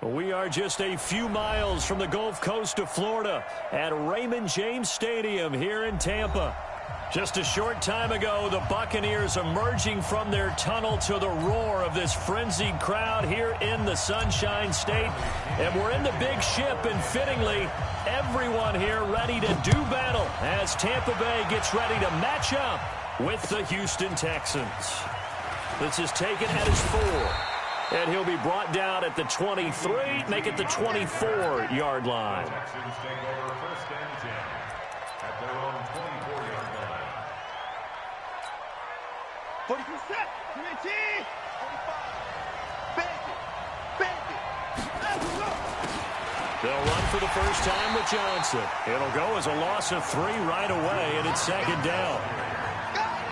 We are just a few miles from the Gulf Coast of Florida at Raymond James Stadium here in Tampa. Just a short time ago, the Buccaneers emerging from their tunnel to the roar of this frenzied crowd here in the Sunshine State. And we're in the big ship, and fittingly, everyone here ready to do battle as Tampa Bay gets ready to match up with the Houston Texans. This is taken at his 4. And he'll be brought down at the 23, make it the 24-yard line. Texans take over first and 10 at their own 24-yard line. 40%, 20, 45, baby, let's go. They'll run for the first time with Johnson. It'll go as a loss of 3 right away, and it's second down.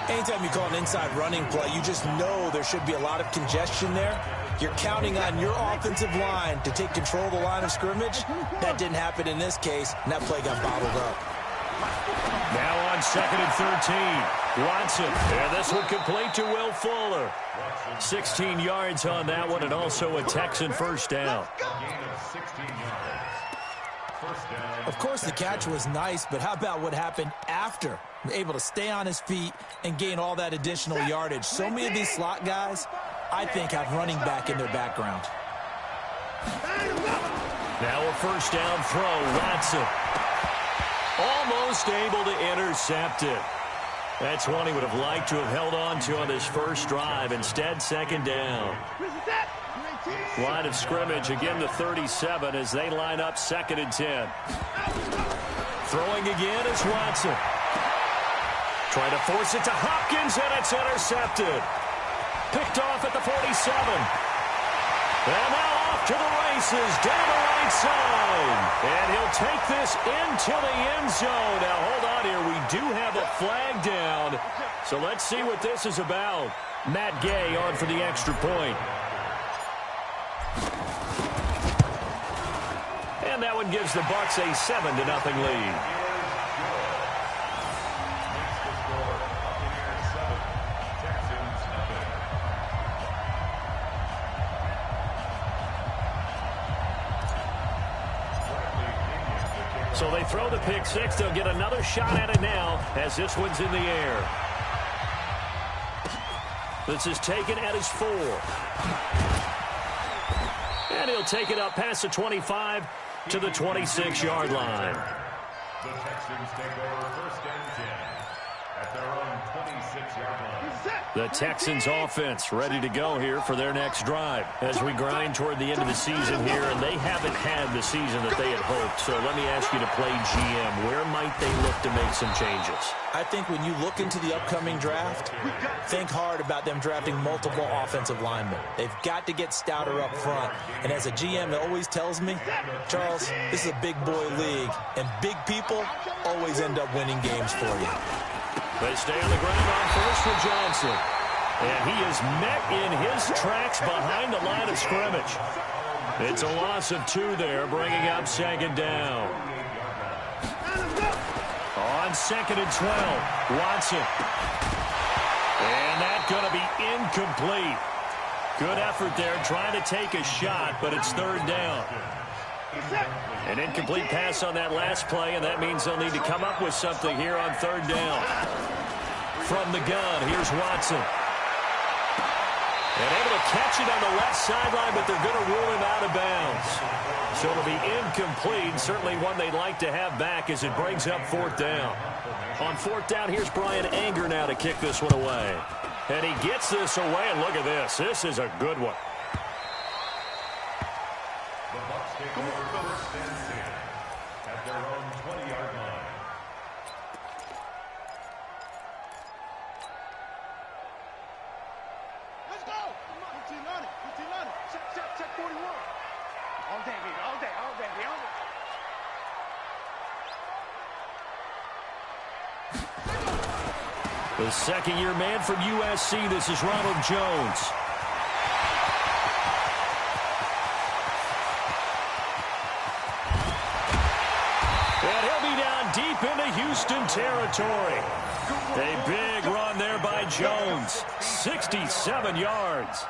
Anytime you call an inside running play, you just know there should be a lot of congestion there. You're counting on your offensive line to take control of the line of scrimmage. That didn't happen in this case, and that play got bottled up. Now on second and 13, Watson. And this one complete to Will Fuller. 16 yards on that one, and also a Texan first down. Of course, the catch was nice, but how about what happened after? Able to stay on his feet and gain all that additional yardage. So many of these slot guys, I think, have running back in their background. Now a first down throw, Watson. Almost able to intercept it. That's one he would have liked to have held on to on this first drive. Instead, second down. Line of scrimmage, again the 37 as they line up second and 10. Throwing again is Watson. Trying to force it to Hopkins, and it's intercepted. Picked off at the 47. And now off to the races, down the right side. And he'll take this into the end zone. Now, hold on here. We do have a flag down. So let's see what this is about. Matt Gay on for the extra point. And that one gives the Bucs a 7-0 lead. So they throw the pick six. They'll get another shot at it now as this one's in the air. This is taken at his 4. And he'll take it up past the 25 to the 26-yard line. The Texans take over first and 10 at their own 26-yard line. The Texans offense ready to go here for their next drive as we grind toward the end of the season here, and they haven't had the season that they had hoped. So let me ask you to play GM. Where might they look to make some changes? I think when you look into the upcoming draft, think hard about them drafting multiple offensive linemen. They've got to get stouter up front. And as a GM, it always tells me, Charles, this is a big boy league, and big people always end up winning games for you. They stay on the ground on first for Johnson. And he is met in his tracks behind the line of scrimmage. It's a loss of 2 there, bringing up second down. On second and 12, Watson. And that's going to be incomplete. Good effort there, trying to take a shot, but it's third down. An incomplete pass on that last play, and that means they'll need to come up with something here on third down. From the gun, here's Watson. And able to catch it on the left sideline, but they're going to rule him out of bounds. So it'll be incomplete, certainly one they'd like to have back as it brings up fourth down. On fourth down, here's Brian Anger now to kick this one away. And he gets this away, and look at this. This is a good one. The Bucs take over first and 10 at their own 20-yard line. Let's go. 15 on it. 15 on it. Check 41. All day, baby. All day. All day. All day. The second-year man from USC, this is Ronald Jones. And he'll be down deep into Houston territory. A big run there by Jones. 67 yards.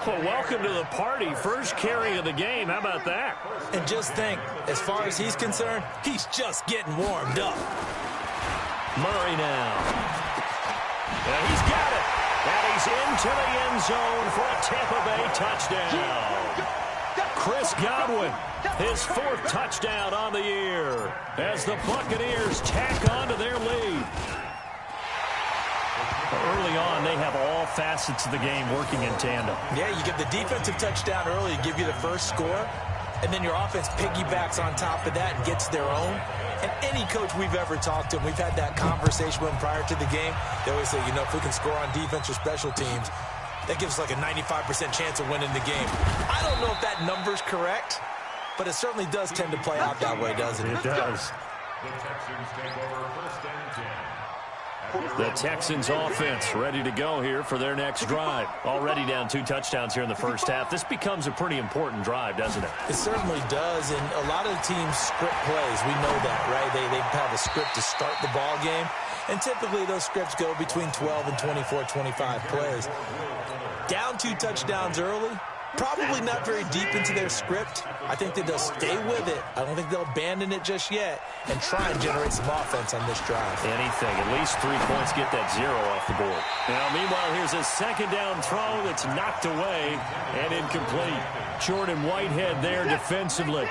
Well, welcome to the party. First carry of the game. How about that? And just think, as far as he's concerned, he's just getting warmed up. Murray now. And he's got it. And he's into the end zone for a Tampa Bay touchdown. Chris Godwin, his 4th touchdown on the year as the Buccaneers tack on to their lead. Early on, they have all facets of the game working in tandem. Yeah, you get the defensive touchdown early, give you the first score, and then your offense piggybacks on top of that and gets their own. And any coach we've ever talked to, and we've had that conversation with them prior to the game, they always say, you know, if we can score on defense or special teams, that gives us like a 95% chance of winning the game. I don't know if that number's correct, but it certainly does tend to play out that way, doesn't it? It does. The Texans take over 1st and 10. The Texans offense ready to go here for their next drive. Already down 2 touchdowns here in the first half. This becomes a pretty important drive, doesn't it? It certainly does, and a lot of the teams script plays. We know that, right? They have a script to start the ball game, and typically those scripts go between 12 and 24, 25 plays. Down 2 touchdowns early, probably not very deep into their script. I think that they'll stay with it. I don't think they'll abandon it just yet and try and generate some offense on this drive. Anything. At least 3 points, get that 0 off the board. Now, meanwhile, here's a 2nd down throw that's knocked away and incomplete. Jordan Whitehead there defensively.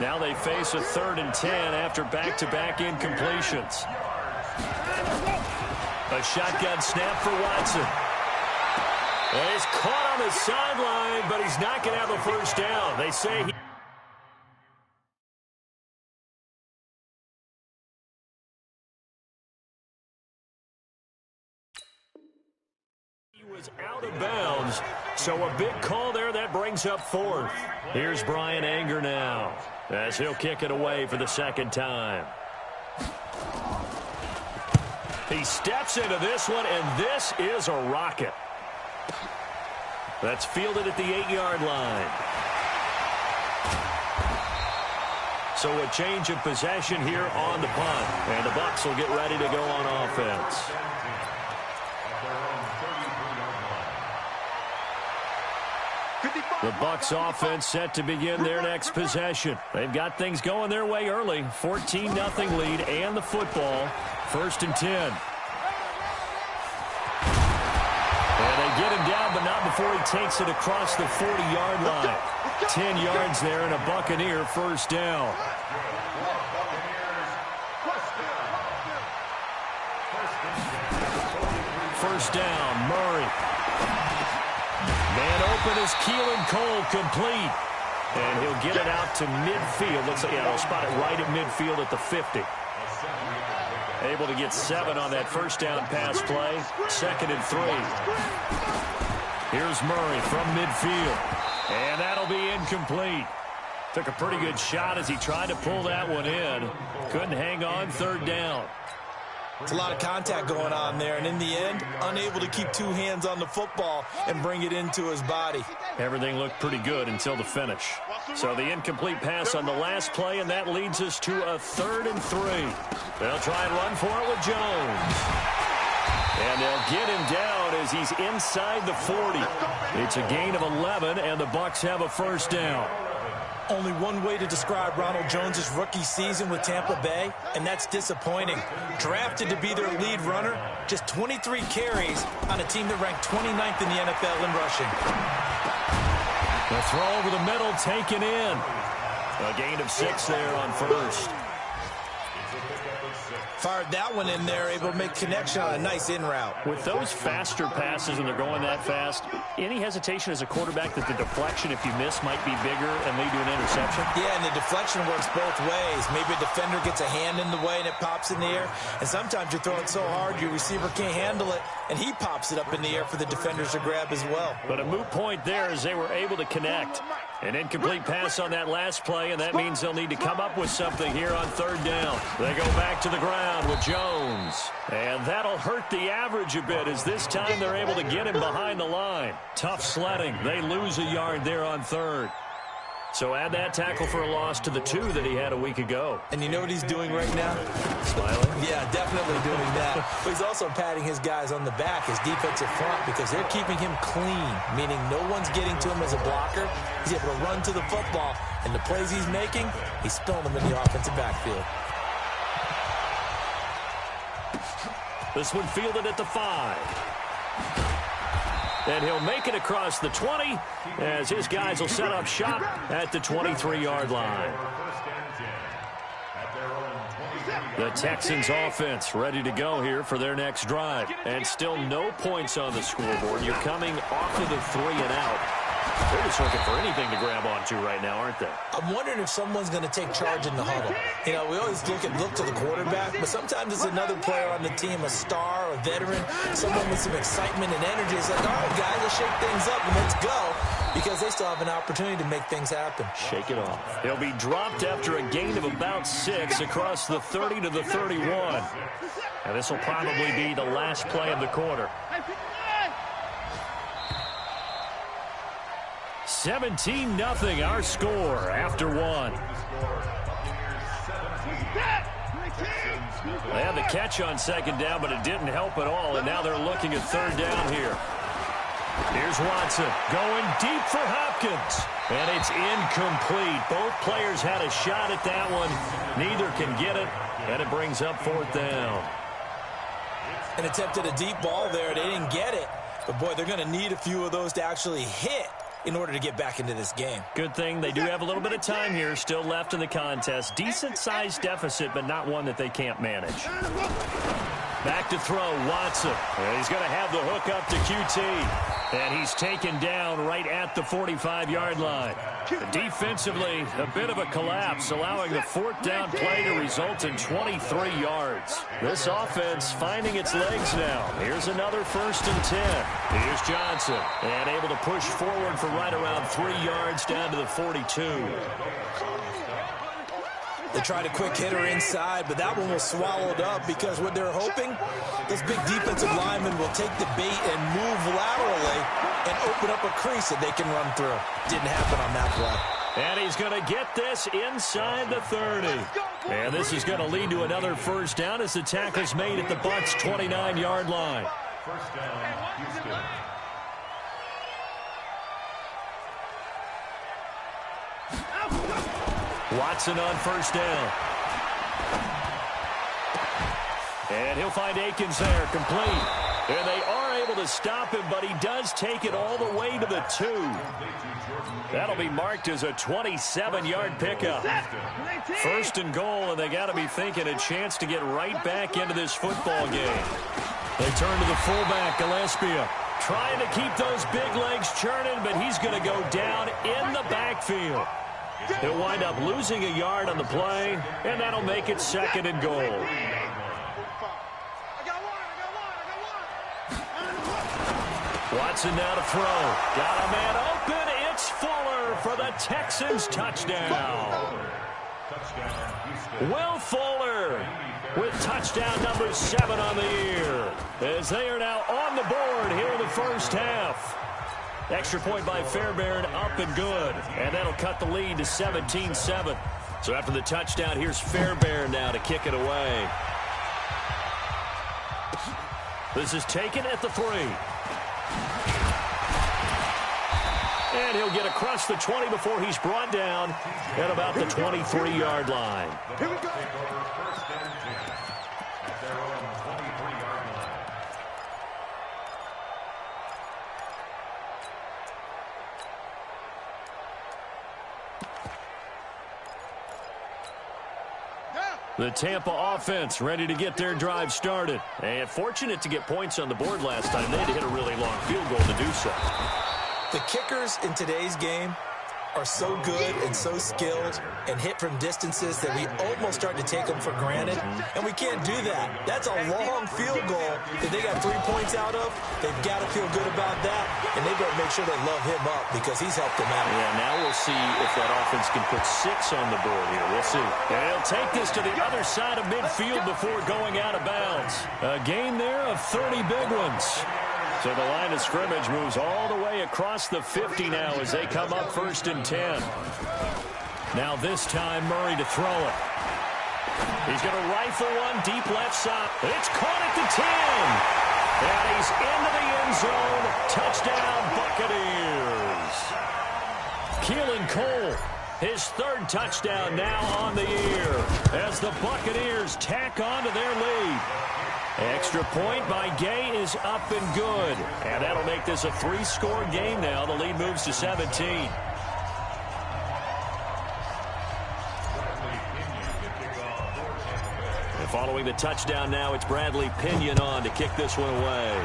Now they face a 3rd and 10 after back-to-back incompletions. A shotgun snap for Watson. Well, he's caught on the sideline, but he's not going to have a first down. They say he was out of bounds, so a big call there. That brings up 4th. Here's Brian Anger now as he'll kick it away for the 2nd time. He steps into this one, and this is a rocket. That's fielded at the 8-yard line. So a change of possession here on the punt. And the Bucs will get ready to go on offense. The Bucs offense set to begin their next possession. They've got things going their way early. 14-0 lead and the football. 1st and 10. Get him down, but not before he takes it across the 40-yard line. 10 yards there and a Buccaneer first down. First down, Murray. Man open is Keelan Cole, complete. And he'll get it out to midfield. Looks like, yeah, he'll spot it right at midfield at the 50. Able to get 7 on that first down pass play. 2nd and 3. Here's Murray from midfield. And that'll be incomplete. Took a pretty good shot as he tried to pull that one in. Couldn't hang on. 3rd down. It's a lot of contact going on there, and in the end, unable to keep 2 hands on the football and bring it into his body. Everything looked pretty good until the finish. So the incomplete pass on the last play, and that leads us to a 3rd and 3. They'll try and run for it with Jones. And they'll get him down as he's inside the 40. It's a gain of 11, and the Bucs have a first down. Only one way to describe Ronald Jones' rookie season with Tampa Bay, and that's disappointing. Drafted to be their lead runner, just 23 carries on a team that ranked 29th in the NFL in rushing. The throw over the middle taken in. A gain of 6 there on first. Fired that one in there, able to make connection on a nice in route. With those faster passes and they're going that fast, any hesitation as a quarterback that the deflection, if you miss, might be bigger and lead to an interception? Yeah, and the deflection works both ways. Maybe a defender gets a hand in the way and it pops in the air. And sometimes you throw it so hard your receiver can't handle it, and he pops it up in the air for the defenders to grab as well. But a moot point there as they were able to connect. An incomplete pass on that last play, and that means they'll need to come up with something here on 3rd down. They go back to the ground with Jones. And that'll hurt the average a bit as this time they're able to get him behind the line. Tough sledding. They lose a yard there on 3rd. So add that tackle for a loss to the 2 that he had a week ago. And you know what he's doing right now? Smiling? Yeah, definitely doing that. But he's also patting his guys on the back, his defensive front, because they're keeping him clean, meaning no one's getting to him as a blocker. He's able to run to the football, and the plays he's making, he's spilling them in the offensive backfield. This one fielded at the 5. And he'll make it across the 20 as his guys will set up shop at the 23-yard line. The Texans offense ready to go here for their next drive. And still no points on the scoreboard. You're coming off of the 3 and out. They're just looking for anything to grab onto right now, aren't they? I'm wondering if someone's going to take charge in the huddle. You know, we always look to the quarterback, but sometimes it's another player on the team, a star, a veteran, someone with some excitement and energy. It's like, all right, guys, let's shake things up and let's go, because they still have an opportunity to make things happen. Shake it off. He'll be dropped after a gain of about 6 across the 30 to the 31. And this will probably be the last play of the quarter. 17-0 our score after 1. They had the catch on second down, but it didn't help at all, and now they're looking at third down here. Here's Watson going deep for Hopkins, and it's incomplete. Both players had a shot at that one. Neither can get it, and it brings up fourth down. An attempt at a deep ball there. They didn't get it, but, boy, they're going to need a few of those to actually hit in order to get back into this game. Good thing they do have a little bit of time here still left in the contest. Decent-sized deficit, but not one that they can't manage. Back to throw, Watson. And he's going to have the hook up to QT. And he's taken down right at the 45-yard line. Defensively, a bit of a collapse, allowing the fourth down play to result in 23 yards. This offense finding its legs now. Here's another 1st and 10. Here's Johnson. And able to push forward for right around 3 yards down to the 42. They tried a quick hitter inside, but that one was swallowed up because what they're hoping, those big defensive linemen will take the bait and move laterally and open up a crease that they can run through. Didn't happen on that play. And he's going to get this inside the 30. And this is going to lead to another first down as the tackle's made at the Bucs' 29-yard line. First down, Houston. Watson on first down. And he'll find Akins there, complete. And they are able to stop him, but he does take it all the way to the 2. That'll be marked as a 27-yard pickup. 1st and goal, and they got to be thinking a chance to get right back into this football game. They turn to the fullback, Gillespie, trying to keep those big legs churning, but he's going to go down in the backfield. He'll wind up losing a yard on the play, and that'll make it 2nd and goal. Watson now to throw. Got a man open. It's Fuller for the Texans touchdown. Will Fuller with touchdown number 7 on the year, as they are now on the board here in the first half. Extra point by Fairbairn, up and good. And that'll cut the lead to 17-7. So after the touchdown, here's Fairbairn now to kick it away. This is taken at the 3. And he'll get across the 20 before he's brought down at about the 23-yard line. Here we go. The Tampa offense ready to get their drive started. And fortunate to get points on the board last time. They had to hit a really long field goal to do so. The kickers in today's game are so good and so skilled and hit from distances that we almost start to take them for granted, and we can't do that. That's a long field goal that they got 3 points out of. They've got to feel good about that, and they better make sure they love him up because he's helped them out. Yeah, now we'll see if that offense can put 6 on the board here. We'll see. And he'll take this to the other side of midfield before going out of bounds. A gain there of 30 big ones. So the line of scrimmage moves all the way across the 50 now as they come up 1st and 10. Now this time Murray to throw it. He's going to rifle one deep left side. It's caught at the 10. And he's into the end zone. Touchdown, Buccaneers. Keelan Cole, his 3rd touchdown now on the year as the Buccaneers tack on to their lead. Extra point by Gay is up and good. And that'll make this a 3-score game now. The lead moves to 17. And following the touchdown now, it's Bradley Pinion on to kick this one away.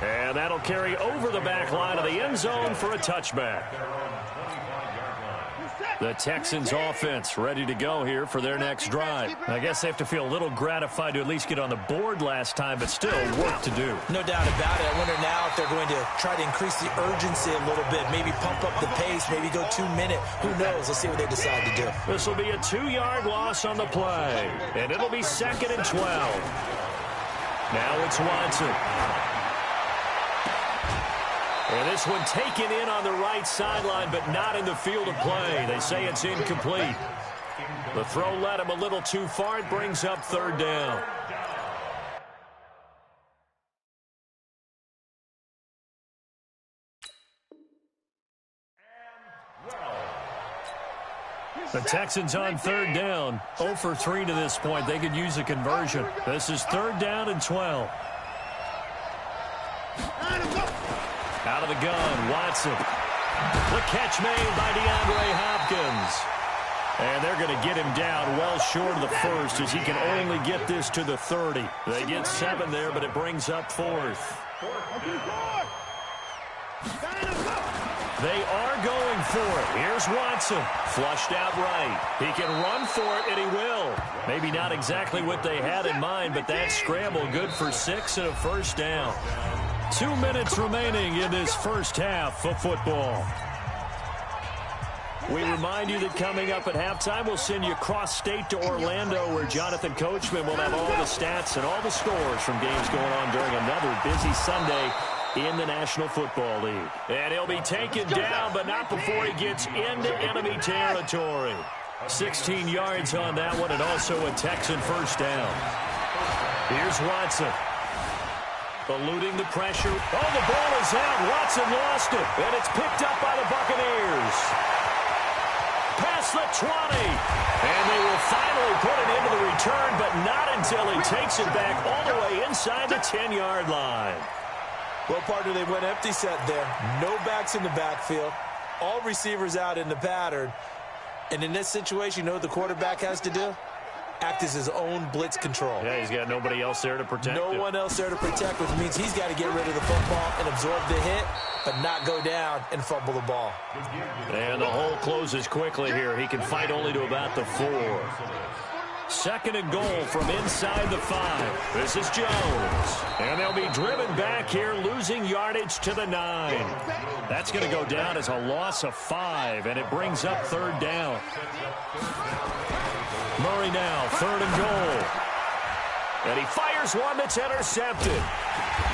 And that'll carry over the back line of the end zone for a touchback. The Texans offense ready to go here for their next drive. I guess they have to feel a little gratified to at least get on the board last time, but still work to do. No doubt about it. I wonder now if they're going to try to increase the urgency a little bit, maybe pump up the pace, maybe go 2-minute. Who knows? Let's see what they decide to do. This will be a 2-yard loss on the play, and it'll be 2nd and 12. Now it's Watson. And this one taken in on the right sideline, but not in the field of play. They say it's incomplete. The throw led him a little too far. It brings up 3rd down. The Texans on 3rd down. 0 for 3 to this point. They could use a conversion. This is 3rd down and 12. Out of the gun, Watson. The catch made by DeAndre Hopkins. And they're going to get him down well short of the 1st as he can only get this to the 30. They get 7 there, but it brings up 4th. They are going for it. Here's Watson. Flushed out right. He can run for it, and he will. Maybe not exactly what they had in mind, but that scramble good for 6 and a 1st down. 2 minutes remaining in this first half of football. We remind you that coming up at halftime, we'll send you cross-state to Orlando, where Jonathan Coachman will have all the stats and all the scores from games going on during another busy Sunday in the National Football League. And he'll be taken down, but not before he gets into enemy territory. 16 yards on that one, and also a Texan 1st down. Here's Watson. Eluding the pressure. Oh, the ball is out. Watson lost it. And it's picked up by the Buccaneers. Past the 20. And they will finally put it into the return, but not until he takes it back all the way inside the 10-yard line. Well, partner, they went empty set there. No backs in the backfield. All receivers out in the pattern. And in this situation, you know what the quarterback has to do? Act as his own blitz control. Yeah, he's got nobody else there to protect him. No one else there to protect, which means he's got to get rid of the football and absorb the hit, but not go down and fumble the ball. And the hole closes quickly here. He can fight only to about the 4. 2nd and goal from inside the 5. This is Jones. And they'll be driven back here, losing yardage to the 9. That's going to go down as a loss of 5, and it brings up 3rd down. Murray now, 3rd and goal. And he fires one that's intercepted.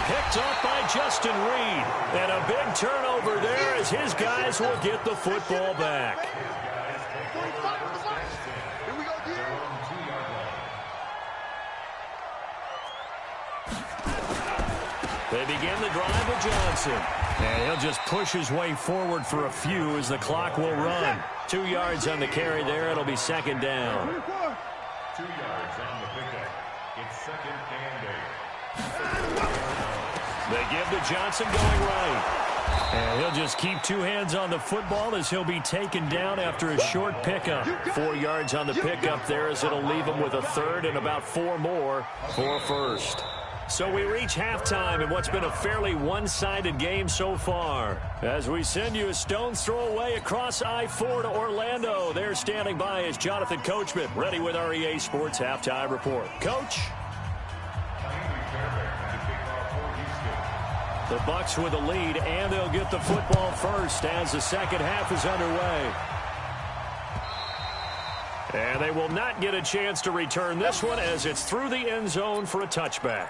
Picked up by Justin Reed. And a big turnover there as his guys will get the football back. They begin the drive with Johnson. And he'll just push his way forward for a few as the clock will run. 2 yards on the carry there. It'll be 2nd down. 2 yards on the pickup. It's 2nd and 8. They give to Johnson going right. And he'll just keep 2 hands on the football as he'll be taken down after a short pickup. 4 yards on the pickup there as it'll leave him with a 3rd and about 4 more for a 1st. So we reach halftime in what's been a fairly one-sided game so far. As we send you a stone's throw away across I-4 to Orlando. There standing by is Jonathan Coachman, ready with our EA Sports Halftime Report. Coach? The Bucs with the lead, and they'll get the football first as the second half is underway. And they will not get a chance to return this one as it's through the end zone for a touchback.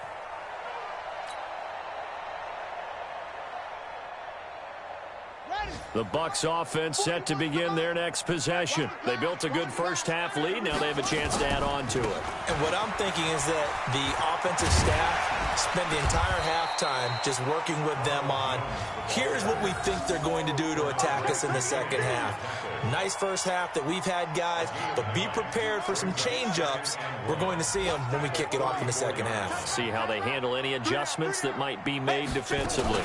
The Bucs offense set to begin their next possession. They built a good first-half lead. Now they have a chance to add on to it. And what I'm thinking is that the offensive staff spent the entire halftime just working with them on, here's what we think they're going to do to attack us in the second half. Nice first half that we've had, guys, but be prepared for some change-ups. We're going to see them when we kick it off in the second half. See how they handle any adjustments that might be made defensively.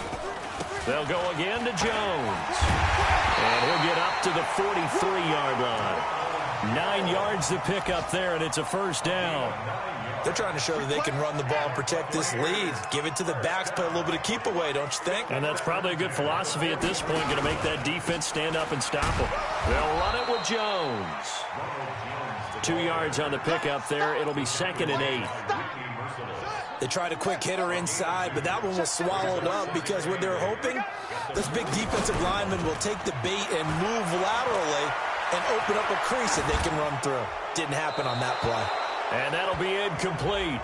They'll go again to Jones. And he'll get up to the 43-yard line. 9 yards to pick up there, and it's a first down. They're trying to show that they can run the ball and protect this lead. Give it to the backs, play a little bit of keep away, don't you think? And that's probably a good philosophy at this point, going to make that defense stand up and stop them. They'll run it with Jones. 2 yards on the pickup there. It'll be 2nd and 8. They tried a quick hitter inside, but that one was swallowed up because what they're hoping, this big defensive lineman will take the bait and move laterally and open up a crease that they can run through. Didn't happen on that play. And that'll be incomplete.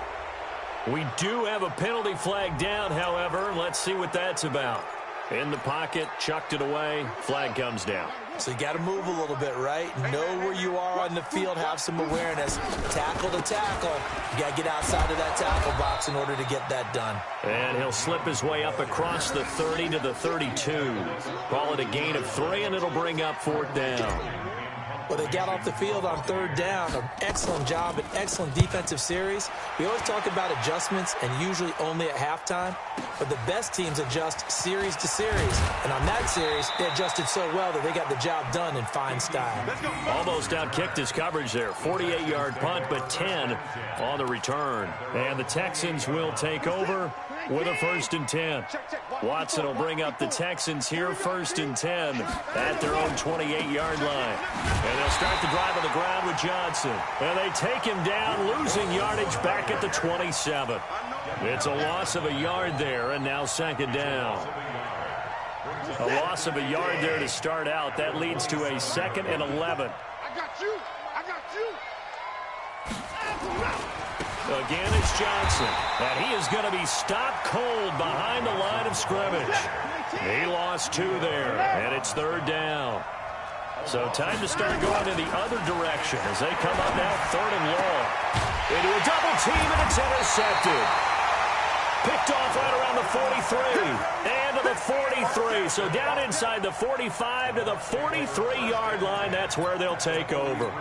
We do have a penalty flag down, however. Let's see what that's about. In the pocket, chucked it away, flag comes down. So you got to move a little bit, right? Know where you are on the field, have some awareness. Tackle to tackle. You got to get outside of that tackle box in order to get that done. And he'll slip his way up across the 30 to the 32. Call it a gain of 3, and it'll bring up 4th down. Well, they got off the field on 3rd down. An excellent job, an excellent defensive series. We always talk about adjustments and usually only at halftime, but the best teams adjust series to series. And on that series, they adjusted so well that they got the job done in fine style. Almost outkicked his coverage there. 48-yard punt, but 10 on the return. And the Texans will take over with a 1st and 10. Watson will bring up the Texans here, 1st and 10 at their own 28-yard line. And they'll start the drive on the ground with Johnson. And they take him down, losing yardage back at the 27. It's a loss of a yard there, and now 2nd down. A loss of a yard there to start out. That leads to a 2nd and 11. I got you. I got you. Again, it's Johnson. And he is going to be stopped cold behind the line of scrimmage. He lost 2 there, and it's 3rd down. So time to start going in the other direction as they come up now 3rd and long. Into a double team, and it's intercepted. Picked off right around the 43 and to the 43. So down inside the 45 to the 43-yard line. That's where they'll take over.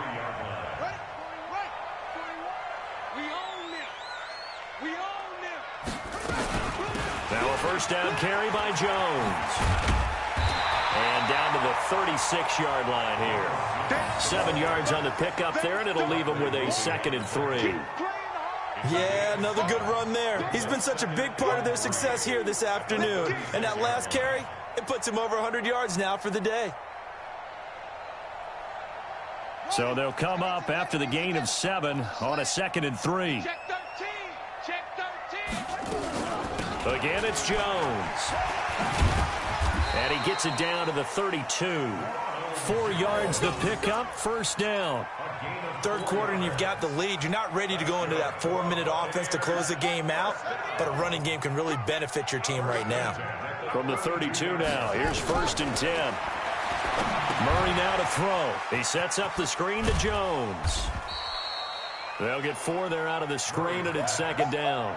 Now a 1st down carry by Jones. And down to the 36-yard line here. 7 yards on the pickup there, and it'll leave him with a 2nd and 3. Yeah, another good run there. He's been such a big part of their success here this afternoon. And that last carry, it puts him over 100 yards now for the day. So they'll come up after the gain of 7 on a 2nd and 3. Check 13. Check 13. Again, it's Jones. And he gets it down to the 32. 4 yards the pickup, 1st down. 3rd quarter and you've got the lead. You're not ready to go into that 4-minute offense to close the game out, but a running game can really benefit your team right now. From the 32 now, here's 1st and 10. Murray now to throw. He sets up the screen to Jones. They'll get 4 there out of the screen, and it's 2nd down.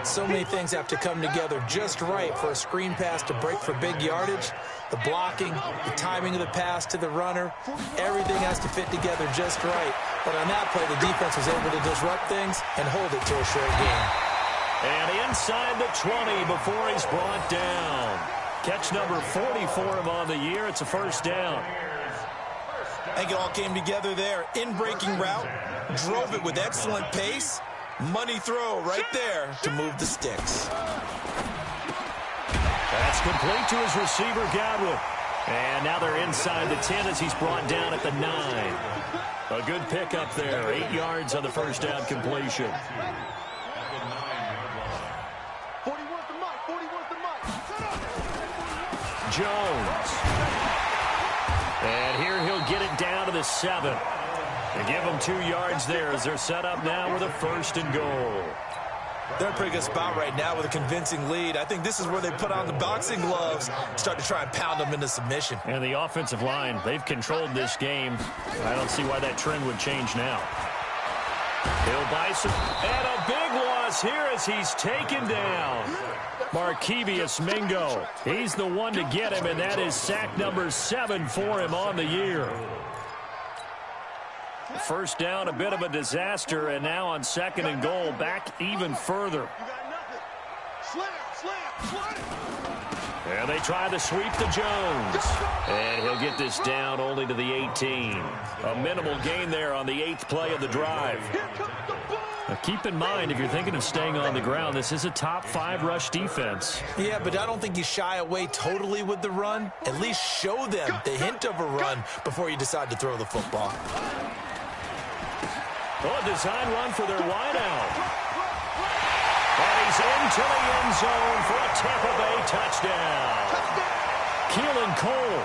So many things have to come together just right for a screen pass to break for big yardage. The blocking, the timing of the pass to the runner, everything has to fit together just right. But on that play, the defense was able to disrupt things and hold it to a short game. And inside the 20 before he's brought down. Catch number 40 for him on the year. It's a 1st down. I think it all came together there. In-breaking route, drove it with excellent pace. Money throw right there to move the sticks. That's complete to his receiver, Godwin. And now they're inside the 10 as he's brought down at the 9. A good pickup there. 8 yards on the 1st down completion. 41's the mark. 41's the mark. Jones. And here he'll get it down to the 7. They give them 2 yards there as they're set up now with a 1st and goal. They're in a pretty good spot right now with a convincing lead. I think this is where they put on the boxing gloves, start to try and pound them into submission. And the offensive line, they've controlled this game. I don't see why that trend would change now. He'll buy some, and a big loss here as he's taken down. Markevious Mingo. He's the one to get him, and that is sack number 7 for him on the year. First down, a bit of a disaster, and now on 2nd and goal, back even further. And they try the sweep to Jones. And he'll get this down only to the 18. A minimal gain there on the 8th play of the drive. Now keep in mind, if you're thinking of staying on the ground, this is a top 5 rush defense. Yeah, but I don't think you shy away totally with the run. At least show them the hint of a run before you decide to throw the football. Oh, a design run for their wideout. And he's into the end zone for a Tampa Bay touchdown. Keelan Cole,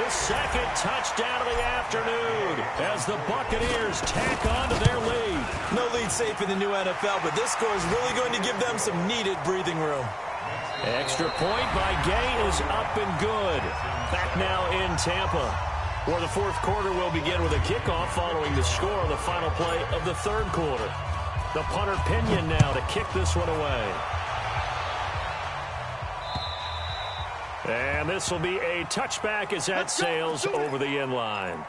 his 2nd touchdown of the afternoon as the Buccaneers tack on to their lead. No lead safe in the new NFL, but this score is really going to give them some needed breathing room. Extra point by Gay is up and good. Back now in Tampa. Where the 4th quarter will begin with a kickoff following the score of the final play of the 3rd quarter. The punter Pinion now to kick this one away. And this will be a touchback as that sails over the end line.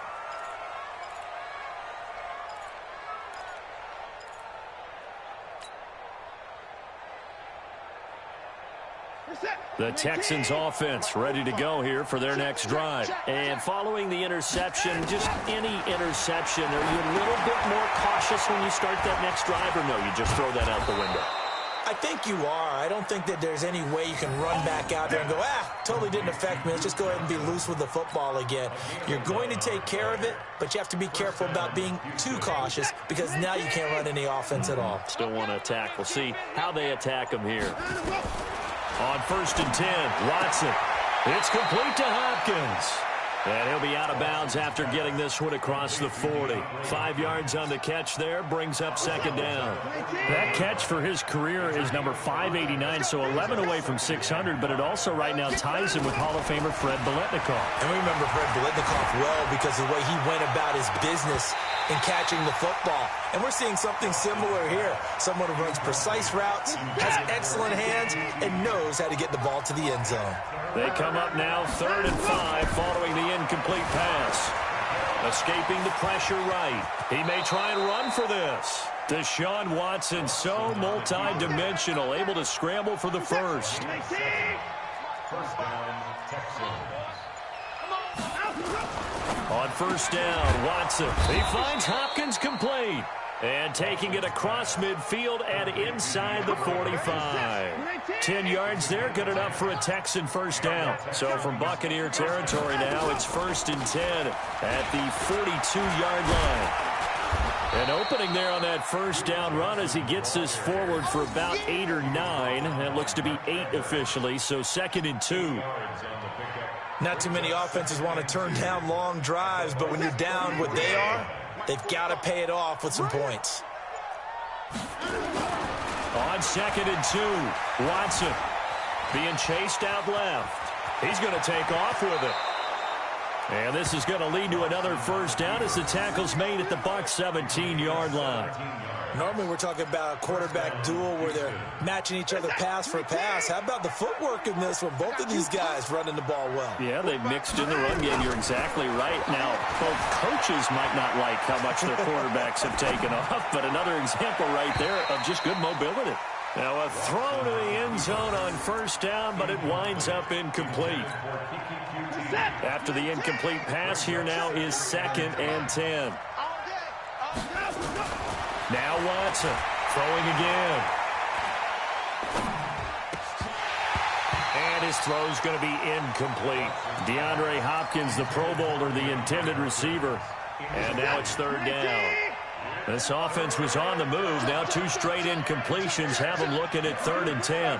The Texans offense ready to go here for their next drive. And following the interception, just any interception, are you a little bit more cautious when you start that next drive, or no, you just throw that out the window? I think you are. I don't think that there's any way you can run back out there and go, totally didn't affect me. Let's just go ahead and be loose with the football again. You're going to take care of it, but you have to be careful about being too cautious because now you can't run any offense at all. Still want to attack. We'll see how they attack them here. On 1st and 10, Watson. It's complete to Hopkins. And he'll be out of bounds after getting this one across the 40. 5 yards on the catch there, brings up 2nd down. That catch for his career is number 589, so 11 away from 600, but it also right now ties him with Hall of Famer Fred Biletnikoff. And we remember Fred Biletnikoff well because of the way he went about his business in catching the football. And we're seeing something similar here. Someone who runs precise routes, has excellent hands, and knows how to get the ball to the end zone. They come up now 3rd and 5 following the incomplete pass. Escaping the pressure right. He may try and run for this. Deshaun Watson, so multi-dimensional, able to scramble for the 1st. First down, Texans. On 1st down, Watson. He finds Hopkins complete. And taking it across midfield and inside the 45. 10 yards there, good enough for a Texan 1st down. So from Buccaneer territory now, it's 1st and 10 at the 42-yard line. And opening there on that 1st down run as he gets this forward for about 8 or 9. That looks to be 8 officially, so 2nd and 2. Not too many offenses want to turn down long drives, but when you're down what they are, they've got to pay it off with some points. On 2nd and 2, Watson being chased out left. He's going to take off with it. And this is going to lead to another 1st down as the tackle's made at the Bucs 17-yard line. Normally we're talking about a quarterback duel where they're matching each other pass for pass. How about the footwork in this one? Both of these guys running the ball well. Yeah, they've mixed in the run game. You're exactly right. Now, both coaches might not like how much their quarterbacks have taken off, but another example right there of just good mobility. Now a throw to the end zone on 1st down, but it winds up incomplete. After the incomplete pass, here now is 2nd and 10. Now Watson throwing again. And his throw's going to be incomplete. DeAndre Hopkins, the Pro Bowler, the intended receiver. And now it's 3rd down. This offense was on the move. Now 2 straight incompletions have them looking at 3rd and 10.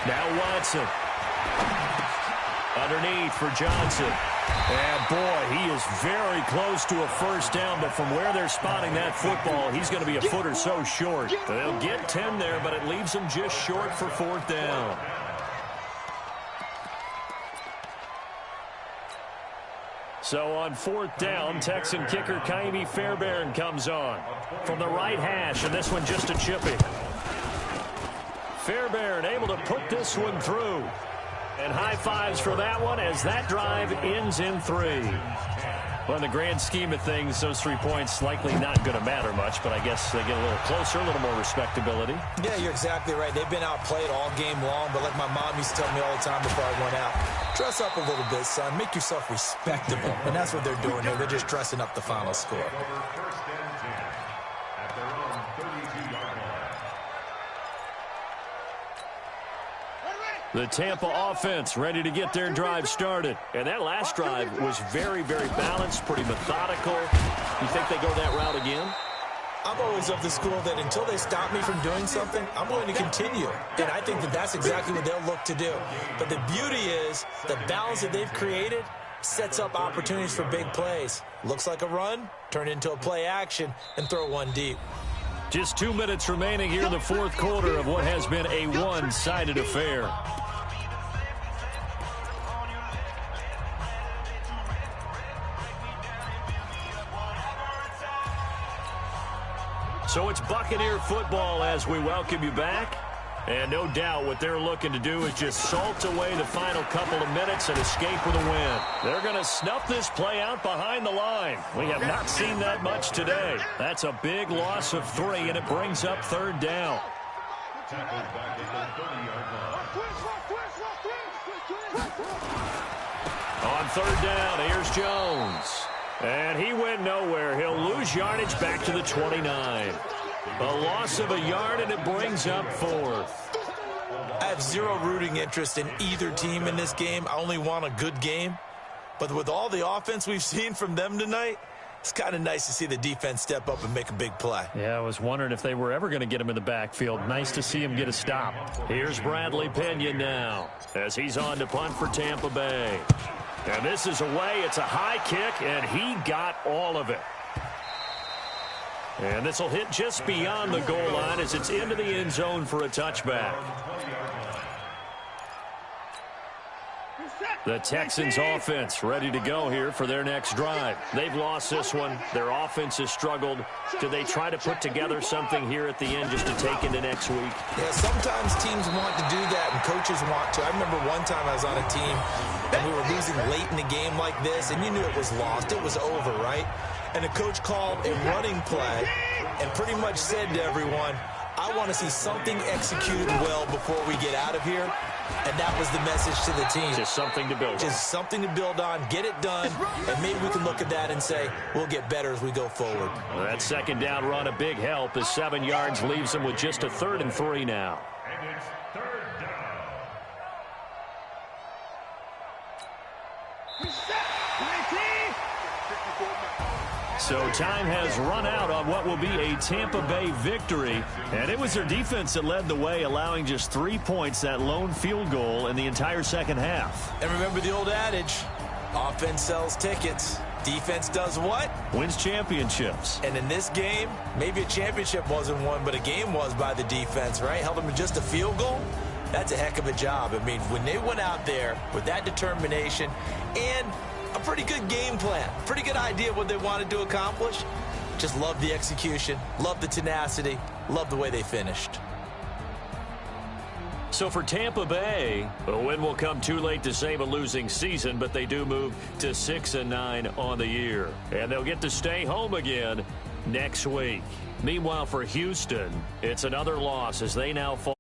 Now Watson. Underneath for Johnson. And boy, he is very close to a first down, but from where they're spotting that football, he's going to be a foot or so short. They'll get 10 there, but it leaves them just short for fourth down. So on fourth down, Texan kicker Ka'imi Fairbairn comes on from the right hash, and this one just a chippy. Fairbairn able to put this one through. And high fives for that one as that drive ends in 3. Well, in the grand scheme of things, those 3 points likely not going to matter much, but I guess they get a little closer, a little more respectability. Yeah, you're exactly right. They've been outplayed all game long, but like my mom used to tell me all the time before I went out, dress up a little bit, son. Make yourself respectable. And that's what they're doing here. They're just dressing up the final score. First and 10 at their own 32-yard line. The Tampa offense ready to get their drive started. And that last drive was very, very balanced, pretty methodical. You think they go that route again? I'm always of the school that until they stop me from doing something, I'm going to continue. And I think that that's exactly what they'll look to do. But the beauty is the balance that they've created sets up opportunities for big plays. Looks like a run, turn into a play action, and throw one deep. Just 2 minutes remaining here in the fourth quarter of what has been a one-sided affair. So it's Buccaneer football as we welcome you back. And no doubt what they're looking to do is just salt away the final couple of minutes and escape with a win. They're going to snuff this play out behind the line. We have not seen that much today. That's a big loss of 3, and it brings up third down. On third down, here's Jones. And he went nowhere. He'll lose yardage back to the 29. A loss of a yard, and it brings up fourth. I have zero rooting interest in either team in this game. I only want a good game. But with all the offense we've seen from them tonight, it's kind of nice to see the defense step up and make a big play. Yeah, I was wondering if they were ever going to get him in the backfield. Nice to see him get a stop. Here's Bradley Pinion now as he's on to punt for Tampa Bay. And this is away. It's a high kick, and he got all of it. And this will hit just beyond the goal line as it's into the end zone for a touchback. The Texans offense ready to go here for their next drive. They've lost this one. Their offense has struggled. Do they try to put together something here at the end just to take into next week? Yeah, sometimes teams want to do that and coaches want to. I remember one time I was on a team and we were losing late in the game like this, and you knew it was lost. It was over, right? And the coach called a running play and pretty much said to everyone, I want to see something executed well before we get out of here. And that was the message to the team. Just something to build on. Just something to build on, get it done, and maybe we can look at that and say, we'll get better as we go forward. Well, that second down run, a big help as 7 yards leaves them with just a 3rd and 3 now. And it's third down. So time has run out on what will be a Tampa Bay victory. And it was their defense that led the way, allowing just 3 points, that lone field goal in the entire second half. And remember the old adage, offense sells tickets. Defense does what? Wins championships. And in this game, maybe a championship wasn't won, but a game was by the defense, right? Held them to just a field goal. That's a heck of a job. I mean, when they went out there with that determination and a pretty good game plan, pretty good idea of what they wanted to accomplish, just love the execution, love the tenacity, love the way they finished. So for Tampa Bay, a win will come too late to save a losing season, but they do move to 6-9 on the year. And they'll get to stay home again next week. Meanwhile, for Houston, it's another loss as they now fall.